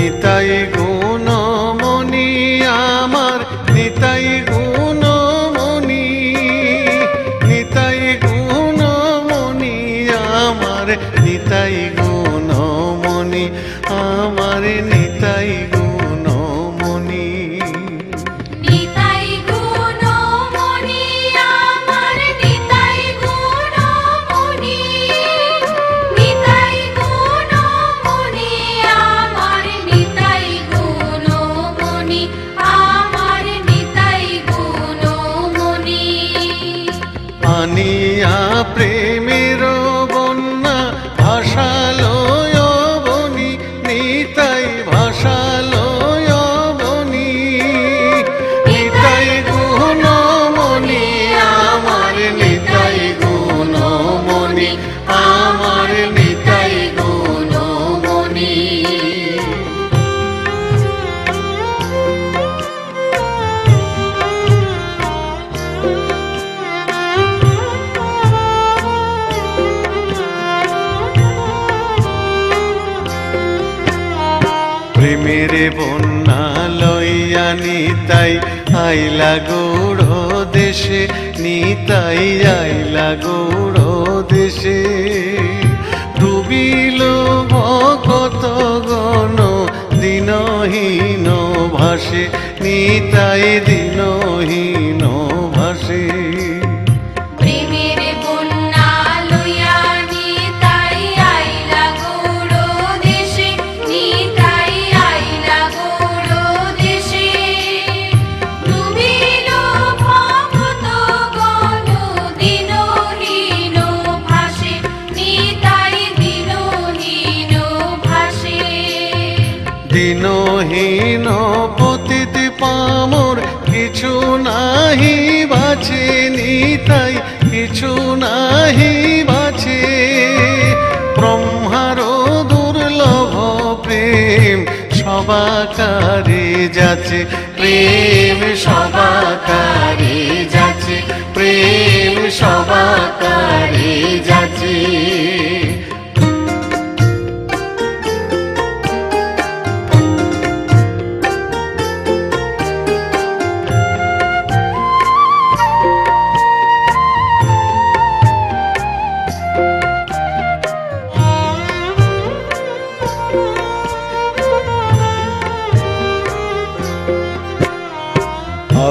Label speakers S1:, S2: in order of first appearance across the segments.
S1: নিতাই গুণমণি আমার নিতাই গুণমণি, নিতাই গুণমণি আমার নিতাই গুণমণি, আমার নিতাই গুণমণি।
S2: নিতাই গুণমণি আমার নিতাই গুণমণি, নিতাই গুণমণি আমার নিতাই গুণমণি, আমার নিতাই গুণমণি।
S1: আনিয়া প্রেমের বন্যা ভাসালো বনি, নিতাই ভাসালো বনি, নিতাই গুণমণি আমার নিতাই গুণমণি, আমার নিতাই গুণমণি। প্রেমের বন্যা লইয়া নিতাই আইলা গৌড় দেশে, নিতাই আইলা গৌড় দেশে। ডুবিল ভকত গণ দিনহীন ভাসে, নিতাই দিনহীন ভাসে।
S2: প্রেমের বন্যা লইয়া নিতাই আইলা গৌড় দেশে, নিতাই আইলা গৌড় দেশে। ডুবিল ভকত গণ দিনহীন ভাসে, নিতাই দিনহীন ভাসে।
S1: দিনহীন পতিত পামর কিছু নাহি বাঁচে, নিতাই কিছু নাহি বাঁচে। ব্রহ্মার দুর্লভ প্রেম সবাকারে যাচ্ছে, প্রেম সবাকারে যাচ্ছে, প্রেম সবাকারে যাচ্ছে।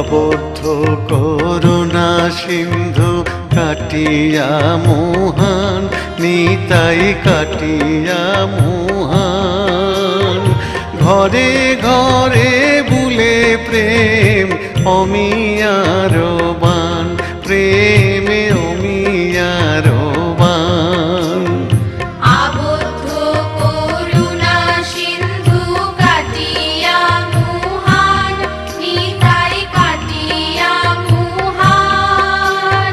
S1: আবদ্ধ করুণা সিন্ধু কাটিয়া মোহান, নিতাই কাটিয়া মোহান। ঘরে ঘরে বুলে প্রেম অমিয়ার বান, প্রেমে অমিয়ার বান।
S2: আবদ্ধ করুণা সিন্ধু কাটিয়া মোহান, নিতাই কাটিয়া মোহান।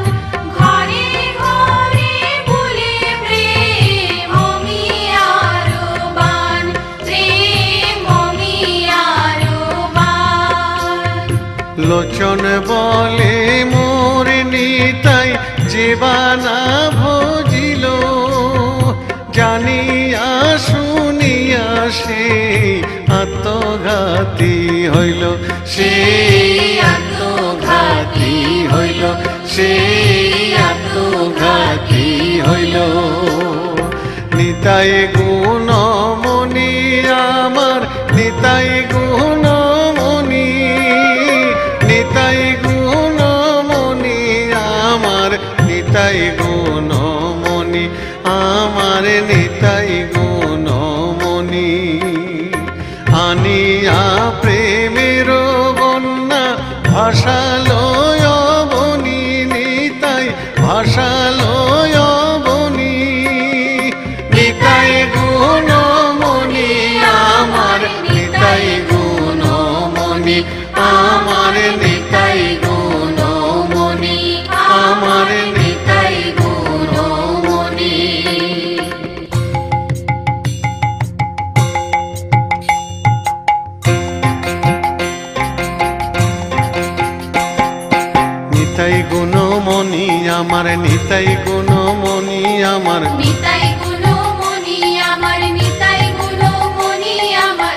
S2: ঘরে ঘরে বুলে প্রেম অমিয়ার বান, প্রেম অমিয়ার বান।
S1: লোচন বলে মোর নিতাই জীবানা ভজিল, জানিয়া শুনিয়া সেই আত্মঘাতী হইল, সেই আত্মঘাতী হইল, সেই আত্মঘাতী হইল। নিতাই গুণমণি আমার নিতাই গুণমণি, নিতাই গুণমণি আমার নিতাই গুণমণি, আমার নিতাই গুণমণি। আনিয়া প্রেমের বন্যা ভাসালো বনি, নিতাই ভাসালো বনি, নিতাই গুণমণি আমার নিতাই গুণমণি, আমার নিতাই গুণমণি, আমার নিতাই গুণমণি। নিতাই গুণমণি আমার নিতাই গুণমণি, আমার
S2: নিতাই গুণমণি আমার নিতাই গুণমণি আমার।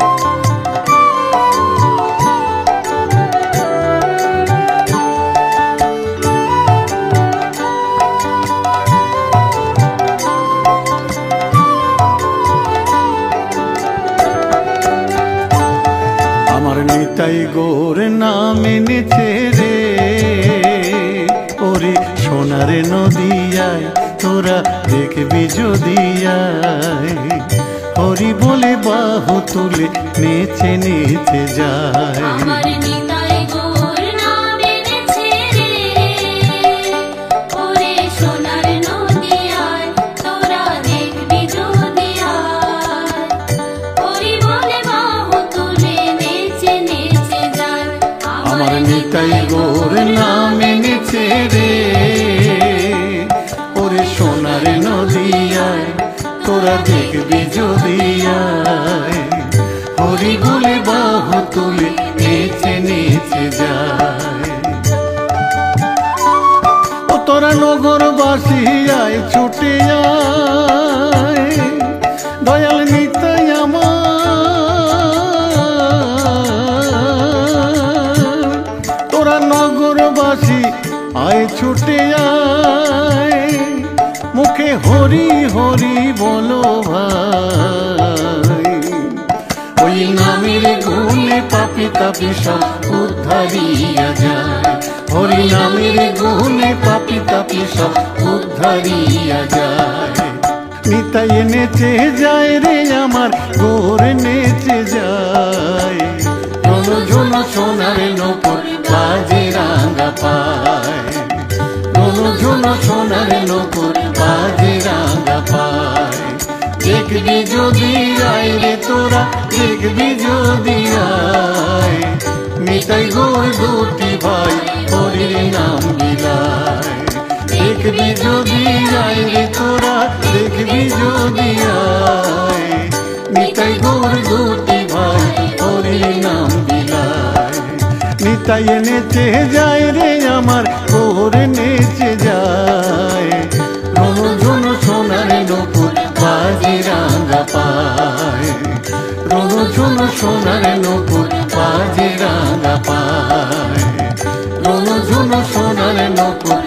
S1: নিতাই গৌর নাম এনেছে রে, ওরে সোনার নদিয়ায় তোরা দেখবি যদি আয়, হরি বলে বাহু তুলে নেচে নেচে যায়।
S2: আমার নিতাই গৌর নাম এনেছে রে, ওরে সোনার নদিয়ায় তোরা দেখবি যদি আয়, হরি বলে বাহু তুলে নেচে নেচে যায়।
S1: আমার নিতাই গৌর নাম এনেছে রে, ওরে সোনার নদিয়ায় তোরা দেখবি যদি আয়, হরি বলে বাহু তুলে নেচে নেচে যায়। ও তোরা নগরবাসী আয় ছুটে আয়, দয়াল নিতাই আমার, তোরা নগরবাসী আয় ছুটে আয়, মুখে হরি হরি বলো ভাই, ওই নামের গুণে পাপি তাপি সব উদ্ধারিয়া যায়, হরি নামের গুণে পাপি তাপি সব উদ্ধারিয়া যায়। নিতাই নেচে যায় রে আমার গৌর নেচে যায়, ঝুন সোনার নপুর বাজে রাঙা পায়, ঝুন সোনার নপুর বাজে রাঙা পায়। দেখবি যদি আয় রে তোরা দেখবি যদি আয়, নিতাই গৌর দুটি ভাই হরির নাম বিলায়। দেখবি যদি আয় রে তোরা দেখবি যদি আয়, নিতাই গৌর দুটি ভাই হরির নাম বিলায়। নিতাই নেচে যায় রে আমার গৌর নেচে যায়, ঝুন সোনার নপুর বাজে রাঙা পায়, ঝুন সোনার নপুর বাজে রাঙা পায়, ঝুন সোনার নপুর